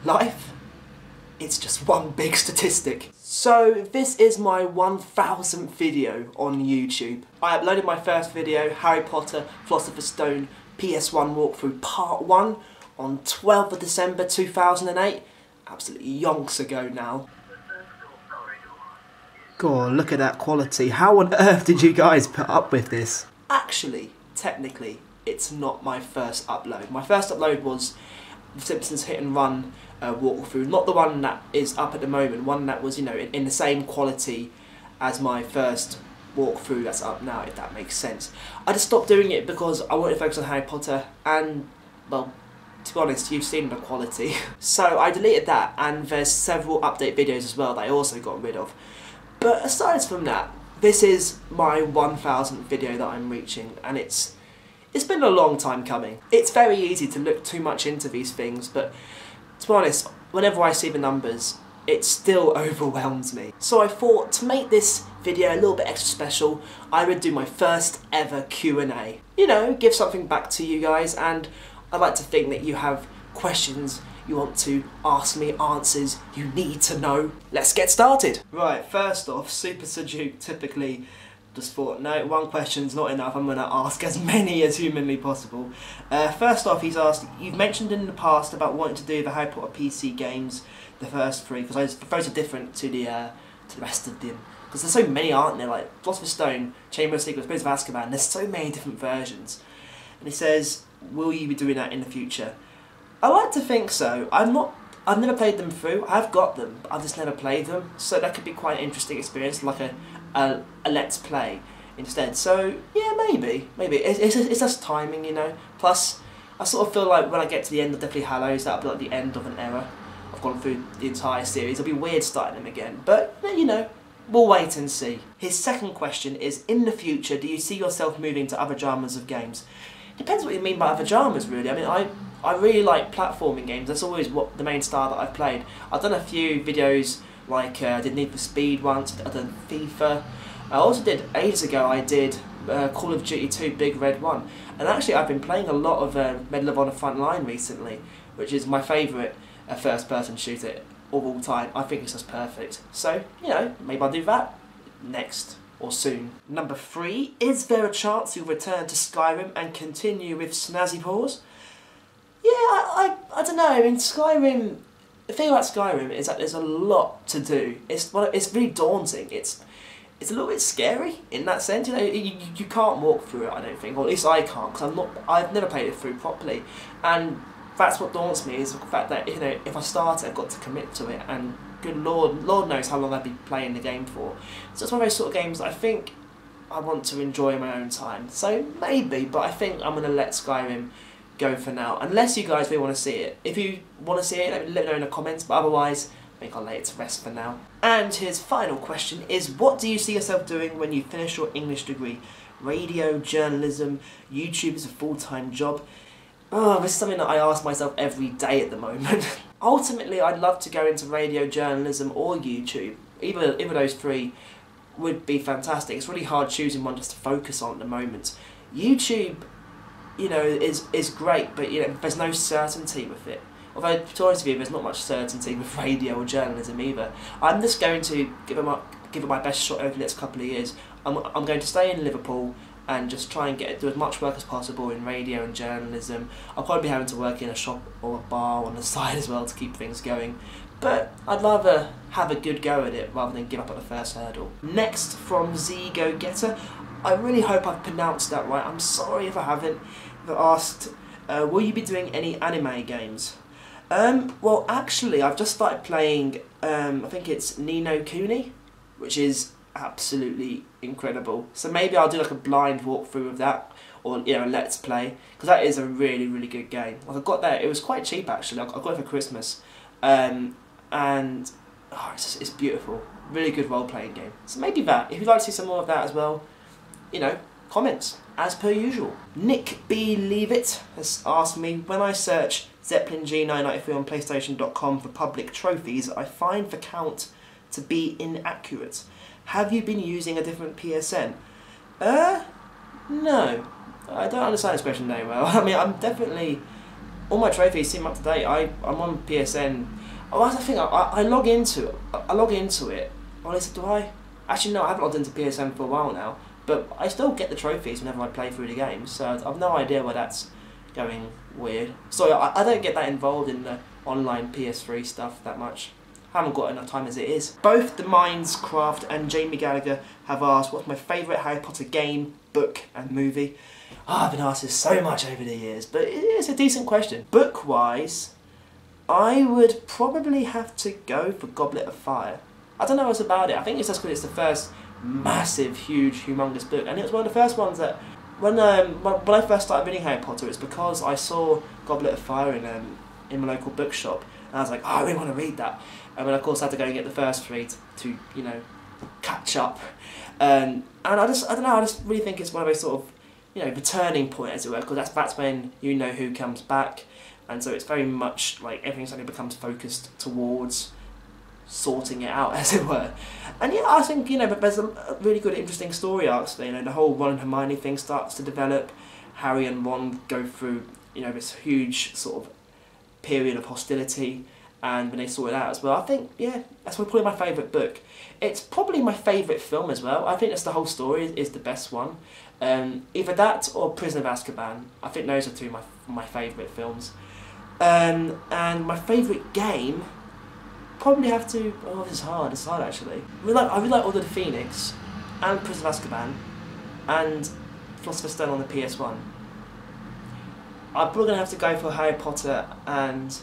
Life, it's just one big statistic. So this is my 1000th video on YouTube. I uploaded my first video, Harry Potter, Philosopher's Stone, PS1 walkthrough part 1 on 12th of December 2008. Absolutely yonks ago now. God, look at that quality. How on earth did you guys put up with this? Actually, technically, it's not my first upload. My first upload was The Simpsons Hit and Run walkthrough, not the one that is up at the moment, one that was, you know, in the same quality as my first walkthrough that's up now, if that makes sense. I just stopped doing it because I wanted to focus on Harry Potter and, well, to be honest, you've seen the quality. So I deleted that, and there's several update videos as well that I also got rid of. But aside from that, this is my 1000th video that I'm reaching, and it's been a long time coming. It's very easy to look too much into these things, but to be honest, whenever I see the numbers, it still overwhelms me. So I thought, to make this video a little bit extra special, I would do my first ever Q&A. You know, give something back to you guys, and I'd like to think that you have questions you want to ask me, answers you need to know. Let's get started. Right, first off, Super Sejuk typically just thought, no, one question's not enough, I'm going to ask as many as humanly possible. First off, he's asked, you've mentioned in the past about wanting to do the Harry Potter PC games, the first three, because those are different to the rest of them. Because there's so many, aren't there? Like Philosopher's Stone, Chamber of Secrets, Prince of Azkaban, there's so many different versions. And he says, will you be doing that in the future? I like to think so. I've never played them through. I've got them, but I've just never played them. So that could be quite an interesting experience, like a let's play instead. So yeah, maybe. It's just timing, you know. Plus, I sort of feel like when I get to the end of Deathly Hallows, that'll be like the end of an era. I've gone through the entire series. It'll be weird starting them again, but you know, we'll wait and see. His second question is, in the future, do you see yourself moving to other genres of games? Depends what you mean by other genres, really. I mean, I really like platforming games. That's always what the main style that I've played. I've done a few videos, like I did Need for Speed once, I've done FIFA. I also did, ages ago, I did Call of Duty 2 Big Red 1. And actually I've been playing a lot of Medal of Honor Frontline recently, which is my favourite first-person shooter of all time. I think it's just perfect. So, you know, maybe I'll do that next. Or soon. Number 3, is there a chance you'll return to Skyrim and continue with Snazzy Paws? Yeah, I don't know. I mean, Skyrim, the thing about Skyrim is that there's a lot to do. It's really daunting. It's a little bit scary in that sense. You know, you can't walk through it, I don't think, or at least I can't, because I've never played it through properly, and that's what daunts me, is the fact that, you know, if I start it, I've got to commit to it, and good Lord knows how long I'd be playing the game for. So it's one of those sort of games that I think I want to enjoy in my own time. So maybe, but I think I'm going to let Skyrim go for now, unless you guys really want to see it. If you want to see it, let me know in the comments, but otherwise, I think I'll lay it to rest for now. And his final question is, what do you see yourself doing when you finish your English degree? Radio, journalism, YouTube is a full-time job. Oh, this is something that I ask myself every day at the moment. Ultimately, I'd love to go into radio, journalism or YouTube. Either of those three would be fantastic. It's really hard choosing one just to focus on at the moment. YouTube, you know, is great, but you know, there's no certainty with it. Although, to be honest with you, there's not much certainty with radio or journalism either. I'm just going to give it my best shot over the next couple of years. I'm going to stay in Liverpool and just try and do as much work as possible in radio and journalism. I'll probably be having to work in a shop or a bar on the side as well to keep things going. But I'd rather have a good go at it rather than give up at the first hurdle. Next, from Z Go Getter, I really hope I've pronounced that right. I'm sorry if I haven't. They've asked, will you be doing any anime games? Well, actually, I've just started playing, I think it's Ni no Kuni, which is absolutely incredible. So maybe I'll do like a blind walkthrough of that, or you know, let's play, because that is a really, really good game. Like I got that, it was quite cheap actually. I got it for Christmas, and oh, it's beautiful. Really good role-playing game. So maybe that. If you'd like to see some more of that as well, you know, comments as per usual. Nick B. Leavitt has asked me, when I search ZeppelinG1993 on PlayStation.com for public trophies, I find the count to be inaccurate. Have you been using a different PSN? No. I don't understand this question very well. I mean, I'm definitely all my trophies seem up to date. I'm on PSN. Oh, that's the thing. I log into it. Well, I said, do I? Actually, no. I haven't logged into PSN for a while now. But I still get the trophies whenever I play through the games. So I've no idea why that's going weird. So I don't get that involved in the online PS3 stuff that much. I haven't got enough time as it is. Both the Mindscraft and Jamie Gallagher have asked what's my favourite Harry Potter game, book and movie. I've been asked this so much over the years, but it's a decent question. Book-wise, I would probably have to go for Goblet of Fire. I don't know what's about it. I think it's just because it's the first massive, huge, humongous book, and it was one of the first ones that when I first started reading Harry Potter, it's because I saw Goblet of Fire in my local bookshop, and I was like, oh, I really want to read that. And then of course I had to go and get the first three to you know, catch up. And I don't know, I just really think it's one of those sort of, you know, the turning point, as it were, because that's when you know who comes back, and so it's very much like everything suddenly becomes focused towards sorting it out, as it were. And yeah, I think, you know, but there's a really good, interesting story arcs there. You know, the whole Ron and Hermione thing starts to develop. Harry and Ron go through, you know, this huge sort of period of hostility, and when they sort it out as well, I think, yeah, that's probably my favourite book. It's probably my favourite film as well. I think that's the whole story is the best one. Either that or Prisoner of Azkaban. I think those are two of my favourite films. And my favourite game, probably have to, oh, this is hard, it's hard actually. I really like Order of the Phoenix, and Prisoner of Azkaban, and Philosopher's Stone on the PS1. I'm probably going to have to go for Harry Potter and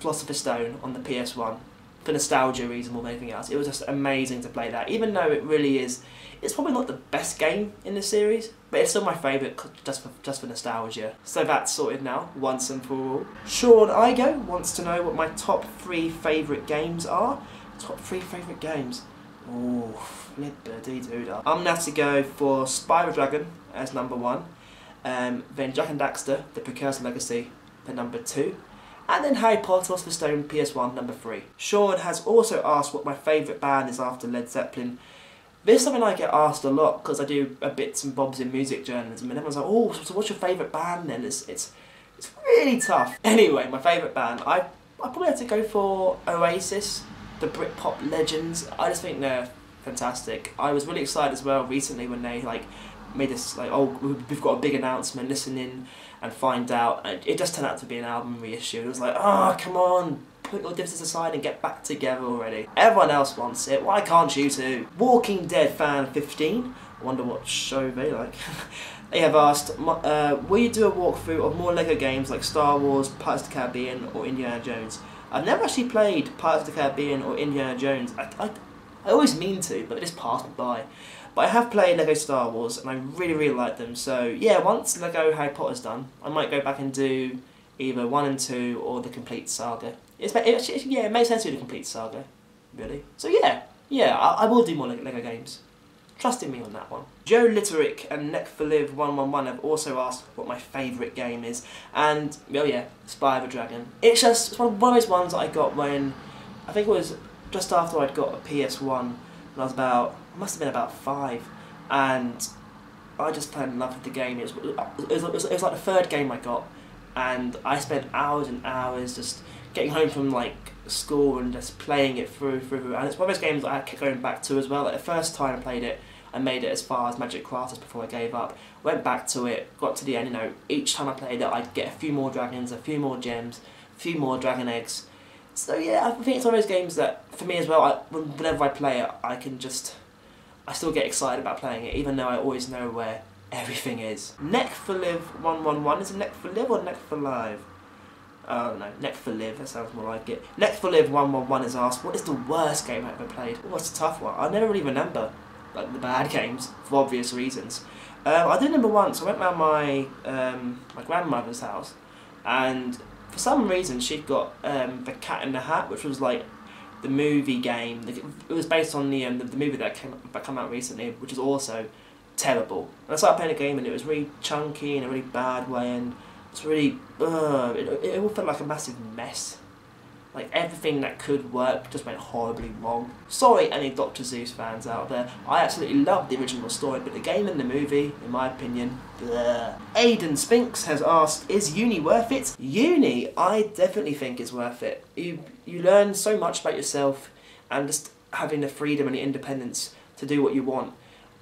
Philosopher's Stone on the PS1 for nostalgia reason more than anything else. It was just amazing to play that, even though it really is, it's probably not the best game in the series, but it's still my favourite just for nostalgia. So that's sorted now, once and for all. Sean Igo wants to know what my top 3 favourite games are. Top 3 favourite games. Oh, flipper-dee-doo-dah. I'm going to have to go for Spyro Dragon as number 1, then Jak and Daxter, The Precursor Legacy, for number 2, and then Harry Potter, Philosopher's Stone, PS1, number 3. Sean has also asked what my favourite band is after Led Zeppelin. This is something I get asked a lot because I do bits and bobs in music journalism, and everyone's like, oh, so what's your favourite band then? It's really tough. Anyway, my favourite band, I probably have to go for Oasis, the Britpop legends. I just think they're fantastic. I was really excited as well recently when they like made this like, oh, we've got a big announcement, listen in and find out, and it just turned out to be an album reissue. It was like, oh, come on, put your differences aside and get back together already. Everyone else wants it, why can't you too? Walking Dead fan 15, I wonder what show they like. They have asked, will you do a walkthrough of more LEGO games like Star Wars, Pirates of the Caribbean or Indiana Jones? I've never actually played Pirates of the Caribbean or Indiana Jones. I always mean to, but it just passed me by. But I have played LEGO Star Wars and I really, really like them. So yeah, once LEGO Harry Potter's done, I might go back and do either 1 and 2 or the complete saga. Yeah, it makes sense to do the complete saga, really. So yeah, I will do more LEGO games. Trust in me on that one. Joe Litterick and Neck for Live 111 have also asked what my favourite game is, and oh yeah, Spyro the Dragon. It's one of those ones that I got when, I think it was just after I'd got a PS1, and I was I must have been about 5, and I just fell in love with the game. It was like the third game I got, and I spent hours and hours just getting home from like school and just playing it through, and it's one of those games that I kept going back to as well. Like the first time I played it, I made it as far as Magic Crafters before I gave up. Went back to it, got to the end, you know, each time I played it I'd get a few more dragons, a few more gems, a few more dragon eggs. So yeah, I think it's one of those games that, for me as well, whenever I play it, I still get excited about playing it, even though I always know where everything is. Neck for Live 111, is it Neck for Live or Neck for Live? Oh no, Neck for Live, that sounds more like it. Neck for Live 111 is asked, what is the worst game I've ever played? Oh, it's a tough one. I never really remember like the bad games, for obvious reasons. I did remember once, I went round my grandmother's house, and for some reason she'd got The Cat in the Hat, which was like the movie game. It was based on the movie that came out recently, which is also terrible. And I started playing a game and it was really chunky in a really bad way, and it's really, it all felt like a massive mess. Like, everything that could work just went horribly wrong. Sorry any Dr. Seuss fans out there, I absolutely love the original story, but the game and the movie, in my opinion, bleh. Aidan Spinks has asked, is uni worth it? Uni, I definitely think is worth it. You learn so much about yourself, and just having the freedom and the independence to do what you want.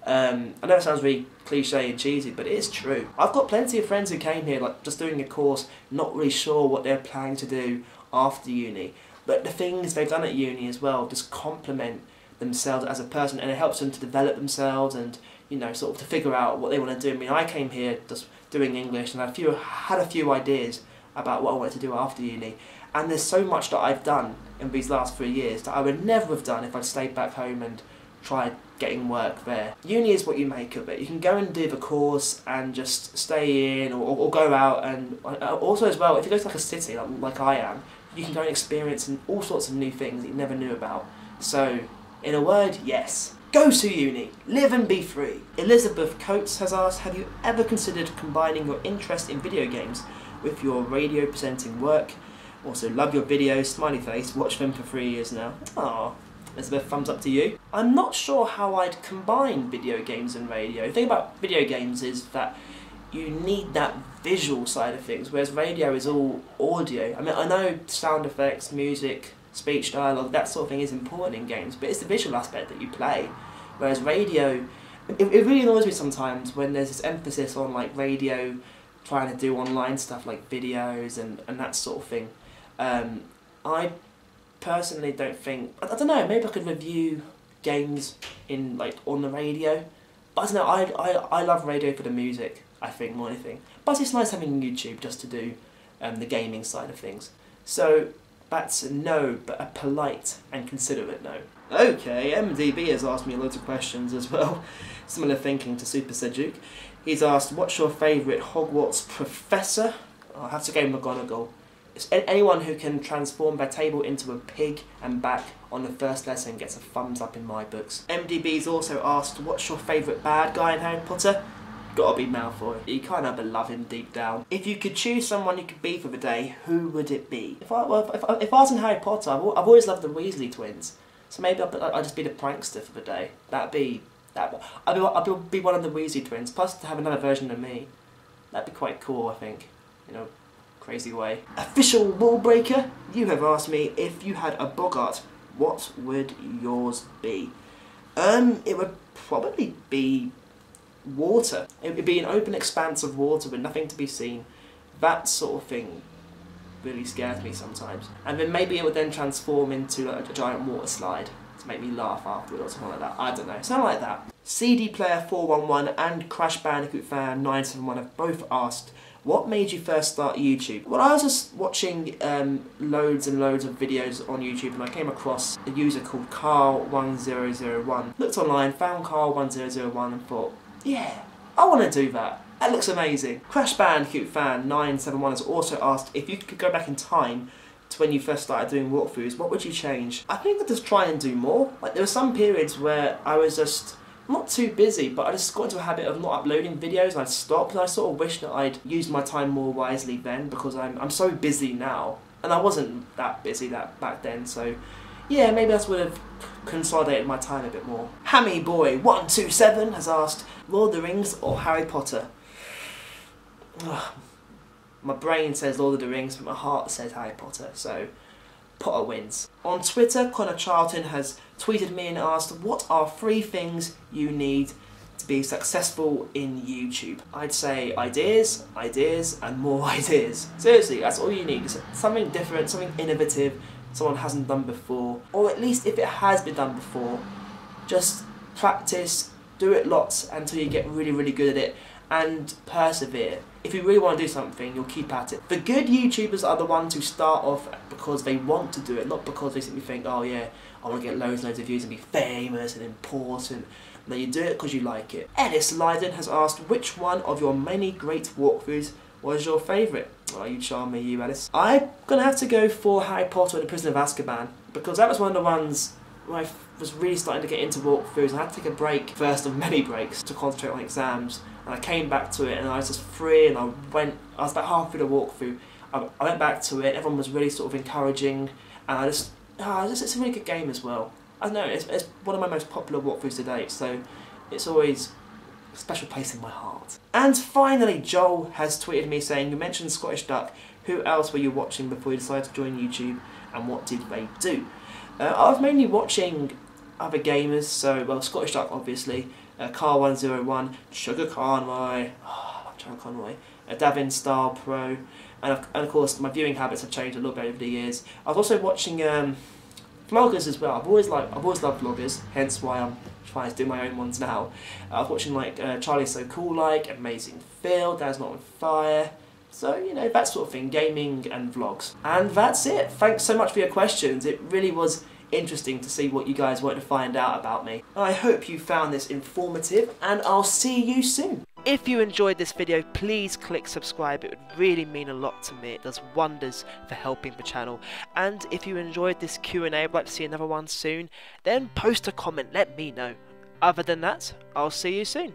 I know it sounds really cliche and cheesy, but it is true. I've got plenty of friends who came here, like, just doing a course, not really sure what they're planning to do after uni, but the things they've done at uni as well just complement themselves as a person, and it helps them to develop themselves and, you know, sort of to figure out what they want to do. I mean, I came here just doing English, and I had a few ideas about what I wanted to do after uni, and there's so much that I've done in these last 3 years that I would never have done if I'd stayed back home and tried getting work there. Uni is what you make of it. You can go and do the course and just stay in, or go out, and also as well, if you go to like a city like I am, you can go and experience all sorts of new things that you never knew about. So, in a word, yes. Go to uni, live and be free. Elizabeth Coates has asked, have you ever considered combining your interest in video games with your radio presenting work? Also, love your videos, smiley face, watch them for 3 years now. Aww. Elizabeth, thumbs up to you. I'm not sure how I'd combine video games and radio. The thing about video games is that you need that visual side of things, whereas radio is all audio. I mean, I know sound effects, music, speech, dialogue, that sort of thing is important in games, but it's the visual aspect that you play. Whereas radio, it really annoys me sometimes when there's this emphasis on like radio trying to do online stuff like videos and that sort of thing. I personally don't think, I don't know, maybe I could review games in like on the radio, but I don't know, I love radio for the music, I think, more than anything. But it's nice having YouTube just to do the gaming side of things. So that's a no, but a polite and considerate no. Okay, MDB has asked me loads of questions as well. Similar thinking to Super Sejuk. He's asked, what's your favourite Hogwarts professor? I'll have to go McGonagall. It's anyone who can transform their table into a pig and back on the first lesson gets a thumbs up in my books. MDB's also asked, what's your favourite bad guy in Harry Potter? Gotta be Malfoy. You can't help but love him deep down. If you could choose someone you could be for the day, who would it be? If I was in Harry Potter, I've always loved the Weasley twins. So maybe I'd just be the prankster for the day. I'd be one of the Weasley twins, plus to have another version of me. That'd be quite cool, I think. You know, crazy way. Official Wall Breaker, you have asked me, if you had a Bogart, what would yours be? It would probably be water. It would be an open expanse of water with nothing to be seen. That sort of thing really scares me sometimes. And then maybe it would then transform into a giant water slide to make me laugh afterwards or something like that. I don't know, something like that. CD Player 411 and Crash Bandicoot Fan 971 have both asked, what made you first start YouTube? Well, I was just watching loads and loads of videos on YouTube, and I came across a user called Carl1001. Looked online, found Carl1001 and thought, yeah, I want to do that. That looks amazing. Crash Bandicoot Fan 971 has also asked, if you could go back in time to when you first started doing walkthroughs, what would you change? I think I'd just try and do more. Like, there were some periods where I was just not too busy, but I just got into a habit of not uploading videos, and I'd stopped, and I sort of wish that I'd used my time more wisely then, because I'm so busy now, and I wasn't that busy back then, so yeah, maybe that would have consolidated my time a bit more. Hammy Boy 127 has asked, Lord of the Rings or Harry Potter? Ugh. My brain says Lord of the Rings, but my heart says Harry Potter, so Potter wins. On Twitter, Connor Charlton has tweeted me and asked, what are 3 things you need to be successful in YouTube? I'd say ideas, and more ideas. Seriously, that's all you need. It's something different, something innovative, someone hasn't done before. Or at least if it has been done before, just practice, do it lots until you get really, really good at it, and persevere. If you really want to do something, you'll keep at it. The good YouTubers are the ones who start off because they want to do it, not because they simply think, oh yeah, I want to get loads and loads of views and be famous and important. No, you do it because you like it. Ellis Lydon has asked, which one of your many great walkthroughs was your favourite? Oh, you charm me, you Ellis. I'm going to have to go for Harry Potter and the Prisoner of Azkaban, because that was one of the ones where I was really starting to get into walkthroughs. I had to take a break, first of many breaks, to concentrate on exams, and I came back to it and I was just free, and I was about half through the walkthrough. I went back to it, everyone was really sort of encouraging, and it's a really good game as well. I don't know, it's one of my most popular walkthroughs to date, so it's always a special place in my heart. And finally, Joel has tweeted me saying, you mentioned Scottish Duck, who else were you watching before you decided to join YouTube, and what did they do? I was mainly watching other gamers, so, well, Scottish Duck obviously, Car101, Sugar Conway, I love Sugar Conway, Davin Style Pro, and of course my viewing habits have changed a little bit over the years. I was also watching vloggers as well. I've always loved vloggers, hence why I'm trying to do my own ones now. I was watching like Charlie's So Cool Like, Amazing Phil, Dad's Not On Fire, so you know, that sort of thing, gaming and vlogs. And that's it. Thanks so much for your questions. It really was interesting to see what you guys want to find out about me. I hope you found this informative, and I'll see you soon. If you enjoyed this video, please click subscribe. It would really mean a lot to me. It does wonders for helping the channel. And if you enjoyed this Q&A, would like to see another one soon, then post a comment, let me know. Other than that, I'll see you soon.